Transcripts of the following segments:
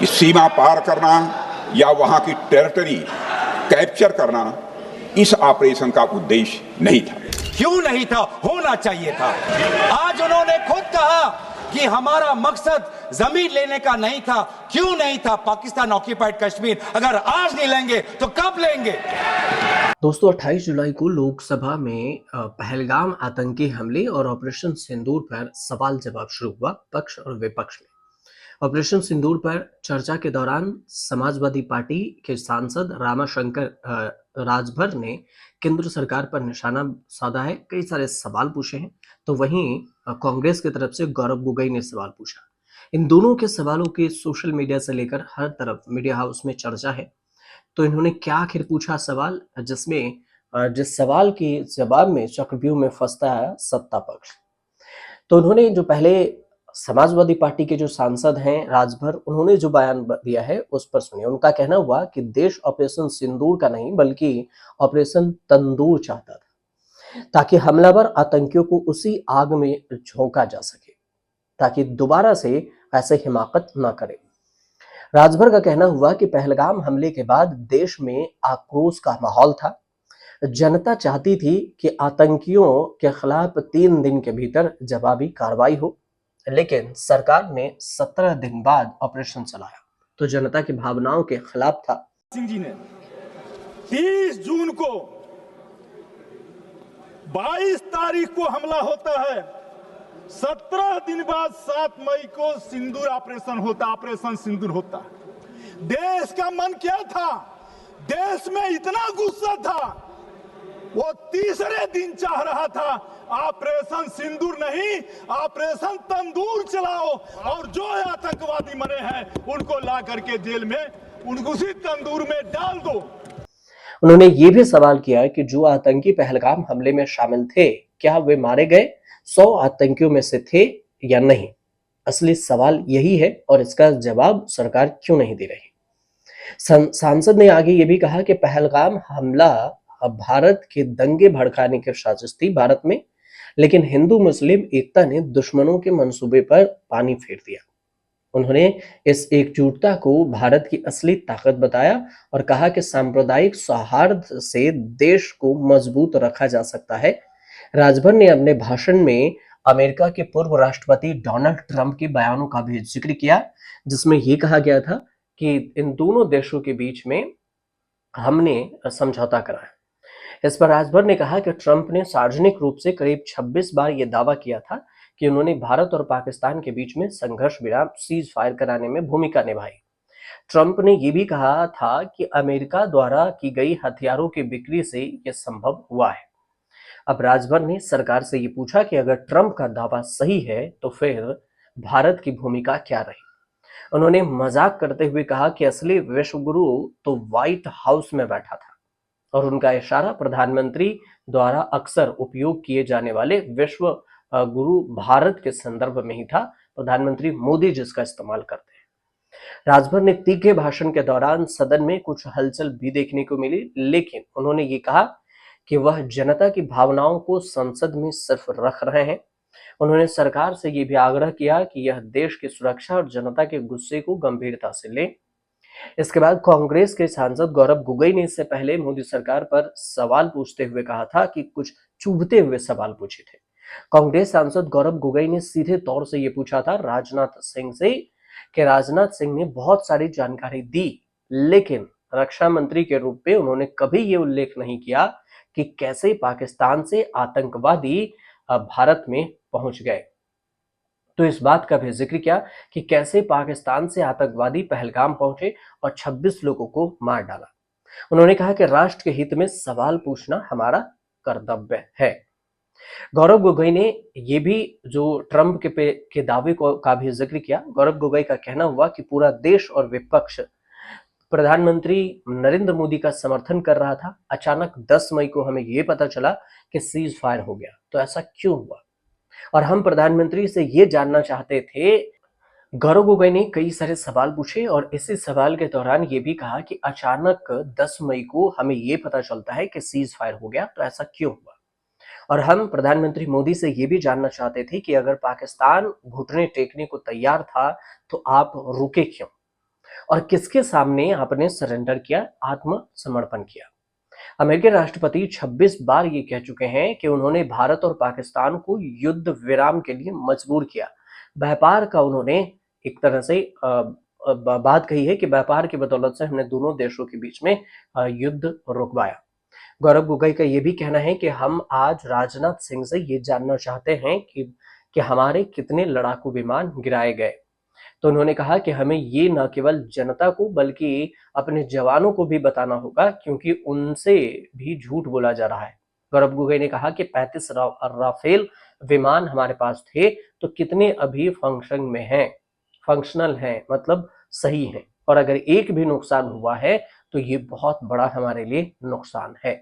कि सीमा पार करना या वहां की टेरिटरी कैप्चर करना इस ऑपरेशन का उद्देश्य नहीं था। क्यों नहीं था? होना चाहिए था। आज उन्होंने खुद कहा कि हमारा मकसद जमीन लेने का नहीं था। क्यों नहीं था? पाकिस्तान ऑक्यूपाइड कश्मीर अगर आज नहीं लेंगे तो कब लेंगे? दोस्तों 28 जुलाई को लोकसभा में पहलगाम आतंकी हमले और ऑपरेशन सिंदूर पर सवाल जवाब शुरू हुआ पक्ष और विपक्ष में। ऑपरेशन सिंदूर पर चर्चा के दौरान समाजवादी पार्टी के सांसद रामाशंकर राजभर ने केंद्र सरकार पर निशाना साधा है, कई सारे सवाल पूछे हैं। तो वहीं कांग्रेस की तरफ से गौरव गोगोई ने सवाल पूछा। इन दोनों के सवालों की सोशल मीडिया से लेकर हर तरफ मीडिया हाउस में चर्चा है। तो इन्होंने क्या आखिर पूछा सवाल, जिसमें जिस सवाल के जवाब में चक्रव्यूह में फंसता है सत्ता पक्ष। तो उन्होंने जो पहले समाजवादी पार्टी के जो सांसद हैं राजभर, उन्होंने जो बयान दिया है उस पर सुनिए। उनका कहना हुआ कि देश ऑपरेशन सिंदूर का नहीं बल्कि ऑपरेशन तंदूर चाहता था, ताकि हमलावर आतंकियों को उसी आग में झोंका जा सके, ताकि दोबारा से ऐसे हिमाकत न करे। राजभर का कहना हुआ कि पहलगाम हमले के बाद देश में आक्रोश का माहौल था। जनता चाहती थी कि आतंकियों के खिलाफ 3 दिन के भीतर जवाबी कार्रवाई हो, लेकिन सरकार ने 17 दिन बाद ऑपरेशन चलाया, तो जनता की भावनाओं के खिलाफ था। सिंह जी ने 30 जून को 22 तारीख को हमला होता है, 17 दिन बाद 7 मई को सिंदूर ऑपरेशन सिंदूर होता। देश का मन क्या था? देश में इतना गुस्सा था, वो तीसरे दिन चाह रहा था ऑपरेशन सिंदूर नहीं, ऑपरेशन तंदूर चलाओ और जो आतंकवादी मरे हैं उनको ला करके जेल में उनको उसी तंदूर में डाल दो। उन्होंने ये भी सवाल किया कि जो आतंकी पहलगाम हमले में शामिल थे, क्या वे मारे गए 100 आतंकियों में से थे या नहीं? असली सवाल यही है और इसका जवाब सरकार क्यों नहीं दे रही। सांसद ने आगे ये भी कहा कि पहलगाम हमला भारत के दंगे भड़काने की साजिश थी भारत में, लेकिन हिंदू मुस्लिम एकता ने दुश्मनों के मंसूबे पर पानी फेर दिया। उन्होंने इस एकजुटता को भारत की असली ताकत बताया और कहा कि सांप्रदायिक सौहार्द से देश को मजबूत रखा जा सकता है। राजभर ने अपने भाषण में अमेरिका के पूर्व राष्ट्रपति डोनाल्ड ट्रंप के बयानों का भी जिक्र किया, जिसमें यह कहा गया था कि इन दोनों देशों के बीच में हमने समझौता करा है। इस पर राजभर ने कहा कि ट्रंप ने सार्वजनिक रूप से करीब 26 बार यह दावा किया था कि उन्होंने भारत और पाकिस्तान के बीच में संघर्ष विराम सीज फायर कराने में भूमिका निभाई। ट्रंप ने यह भी कहा था कि अमेरिका द्वारा की गई हथियारों की बिक्री से यह संभव हुआ है। अब राजभर ने सरकार से ये पूछा कि अगर ट्रंप का दावा सही है तो फिर भारत की भूमिका क्या रही। उन्होंने मजाक करते हुए कहा कि असली विश्वगुरु तो व्हाइट हाउस में बैठा था और उनका इशारा प्रधानमंत्री द्वारा अक्सर उपयोग किए जाने वाले विश्व गुरु भारत के संदर्भ में ही था, प्रधानमंत्री मोदी जिसका इस्तेमाल करते हैं। राजभर ने तीखे भाषण के दौरान सदन में कुछ हलचल भी देखने को मिली, लेकिन उन्होंने ये कहा कि वह जनता की भावनाओं को संसद में सिर्फ रख रहे हैं। उन्होंने सरकार से यह भी आग्रह किया कि यह देश की सुरक्षा और जनता के गुस्से को गंभीरता से ले। इसके बाद कांग्रेस के सांसद गौरव गोगोई ने इससे पहले मोदी सरकार पर सवाल पूछते हुए कहा था कि कुछ चुभते हुए सवाल पूछे थे। कांग्रेस सांसद गौरव गोगोई ने सीधे तौर से यह पूछा था राजनाथ सिंह से कि राजनाथ सिंह ने बहुत सारी जानकारी दी, लेकिन रक्षा मंत्री के रूप में उन्होंने कभी यह उल्लेख नहीं किया कि कैसे पाकिस्तान से आतंकवादी भारत में पहुंच गए। तो इस बात का भी जिक्र किया कि कैसे पाकिस्तान से आतंकवादी पहलगाम पहुंचे और 26 लोगों को मार डाला। उन्होंने कहा कि राष्ट्र के हित में सवाल पूछना हमारा कर्तव्य है। गौरव गोगोई ने यह भी जो ट्रंप के दावे का भी जिक्र किया। गौरव गोगोई का कहना हुआ कि पूरा देश और विपक्ष प्रधानमंत्री नरेंद्र मोदी का समर्थन कर रहा था। अचानक 10 मई को हमें यह पता चला कि सीज फायर हो गया, तो ऐसा क्यों हुआ? और हम प्रधानमंत्री से यह जानना चाहते थे। गौरव गोगोई ने कई सारे सवाल पूछे और इसी सवाल के दौरान ये भी कहा कि अचानक 10 मई को हमें ये पता चलता है कि सीज फायर हो गया, तो ऐसा क्यों हुआ? और हम प्रधानमंत्री मोदी से ये भी जानना चाहते थे कि अगर पाकिस्तान घुटने टेकने को तैयार था तो आप रुके क्यों? और किसके सामने आपने सरेंडर किया, आत्मसमर्पण किया। अमेरिकी राष्ट्रपति 26 बार ये कह चुके हैं कि उन्होंने भारत और पाकिस्तान को युद्ध विराम के लिए मजबूर किया। व्यापार का उन्होंने एक तरह से बात कही है कि व्यापार की बदौलत से हमने दोनों देशों के बीच में युद्ध रुकवाया। गौरव गोगोई का ये भी कहना है कि हम आज राजनाथ सिंह से ये जानना चाहते हैं कि हमारे कितने लड़ाकू विमान गिराए गए। तो उन्होंने कहा कि हमें ये न केवल जनता को बल्कि अपने जवानों को भी बताना होगा, क्योंकि उनसे भी झूठ बोला जा रहा है। गौरव गोगोई ने कहा कि 35 राफेल विमान हमारे पास थे, तो कितने अभी फंक्शनल हैं, मतलब सही हैं, और अगर एक भी नुकसान हुआ है तो ये बहुत बड़ा हमारे लिए नुकसान है।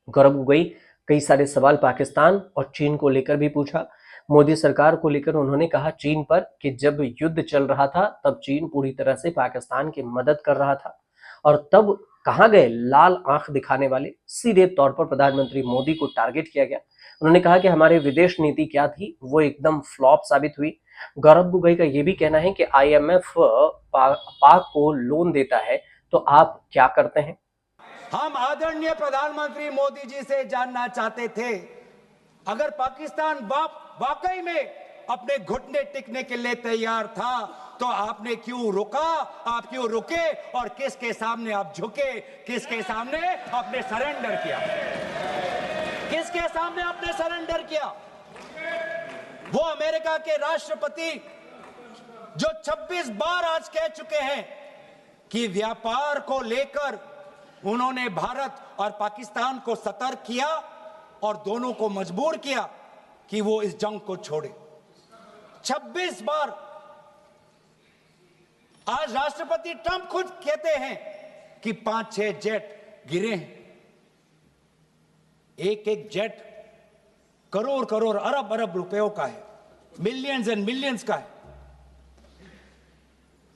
गौरव गोगोई कई सारे सवाल पाकिस्तान और चीन को लेकर भी पूछा। मोदी सरकार को लेकर उन्होंने कहा चीन पर कि जब युद्ध चल रहा था तब चीन पूरी तरह से पाकिस्तान की मदद कर रहा था, और तब कहां गए लाल आंख दिखाने वाले। सीधे तौर पर प्रधानमंत्री मोदी को टारगेट किया गया। उन्होंने कहा कि हमारी विदेश नीति क्या थी, वो एकदम फ्लॉप साबित हुई। गौरव गोगोई का ये भी कहना है कि IMF पाक को लोन देता है, तो आप क्या करते हैं। हम आदरणीय प्रधानमंत्री मोदी जी से जानना चाहते थे, अगर पाकिस्तान वाकई में अपने घुटने टिकने के लिए तैयार था तो आपने क्यों रुका, आप क्यों रुके, और किसके सामने आप झुके, किसके सामने आपने सरेंडर किया, किसके सामने आपने सरेंडर किया। वो अमेरिका के राष्ट्रपति जो 26 बार आज कह चुके हैं कि व्यापार को लेकर उन्होंने भारत और पाकिस्तान को सतर्क किया और दोनों को मजबूर किया कि वो इस जंग को छोड़े। 26 बार। आज राष्ट्रपति ट्रंप खुद कहते हैं कि 5-6 जेट गिरे हैं। एक एक जेट करोड़ करोड़ अरब अरब रुपयों का है, मिलियंस एंड मिलियंस का है।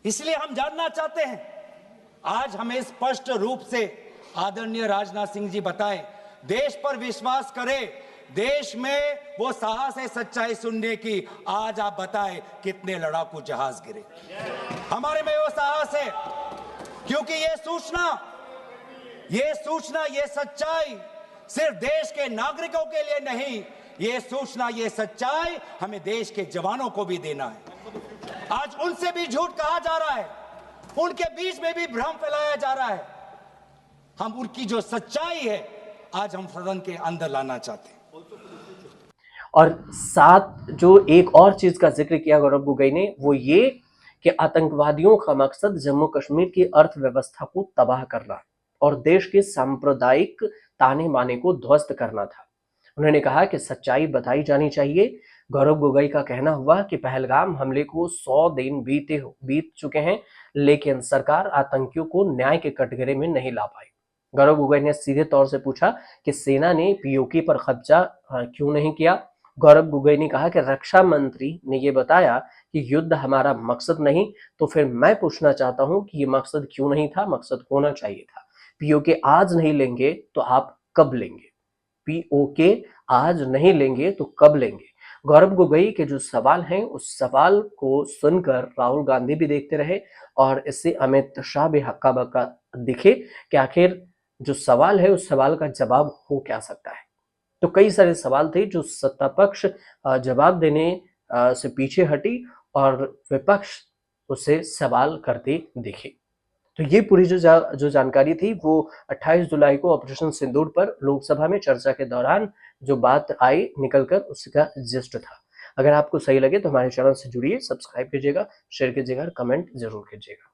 इसलिए हम जानना चाहते हैं, आज हमें स्पष्ट रूप से आदरणीय राजनाथ सिंह जी बताएं, देश पर विश्वास करें, देश में वो साहस है सच्चाई सुनने की। आज आप बताएं कितने लड़ाकू जहाज गिरे। हमारे में वो साहस है, क्योंकि ये सूचना, ये सच्चाई सिर्फ देश के नागरिकों के लिए नहीं, ये सूचना, ये सच्चाई हमें देश के जवानों को भी देना है। आज उनसे भी झूठ कहा जा रहा है, उनके बीच में भी भ्रम फैलाया जा रहा है। हम उनकी जो सच्चाई है आज हम सदन के अंदर लाना चाहते हैं। और साथ जो एक और चीज का जिक्र किया गौरव गोगोई ने, वो ये कि आतंकवादियों का मकसद जम्मू कश्मीर की अर्थव्यवस्था को तबाह करना और देश के सांप्रदायिक ताने बाने को ध्वस्त करना था। उन्होंने कहा कि सच्चाई बताई जानी चाहिए। गौरव गोगोई का कहना हुआ कि पहलगाम हमले को 100 दिन बीत चुके हैं, लेकिन सरकार आतंकियों को न्याय के कटघरे में नहीं ला पाई। गौरव गोगोई ने सीधे तौर से पूछा कि सेना ने POK पर कब्जा क्यों नहीं किया। गौरव गोगोई ने कहा कि रक्षा मंत्री ने यह बताया कि युद्ध हमारा मकसद नहीं, तो फिर मैं पूछना चाहता हूं कि ये मकसद क्यों नहीं था, मकसद होना चाहिए था। POK आज नहीं लेंगे तो आप कब लेंगे, POK आज नहीं लेंगे तो कब लेंगे। गौरव गोगोई के जो सवाल हैं उस सवाल को सुनकर राहुल गांधी भी देखते रहे, और इससे अमित शाह भी हक्का बक्का दिखे कि आखिर जो सवाल है उस सवाल का जवाब हो क्या सकता है। तो कई सारे सवाल थे जो सत्ता पक्ष जवाब देने से पीछे हटी और विपक्ष उसे सवाल करते दिखे। तो ये पूरी जो जानकारी थी वो 28 जुलाई को ऑपरेशन सिंदूर पर लोकसभा में चर्चा के दौरान जो बात आई निकलकर उसका जिस्ट था। अगर आपको सही लगे तो हमारे चैनल से जुड़िए, सब्सक्राइब कीजिएगा, शेयर कीजिएगा, कमेंट जरूर कीजिएगा।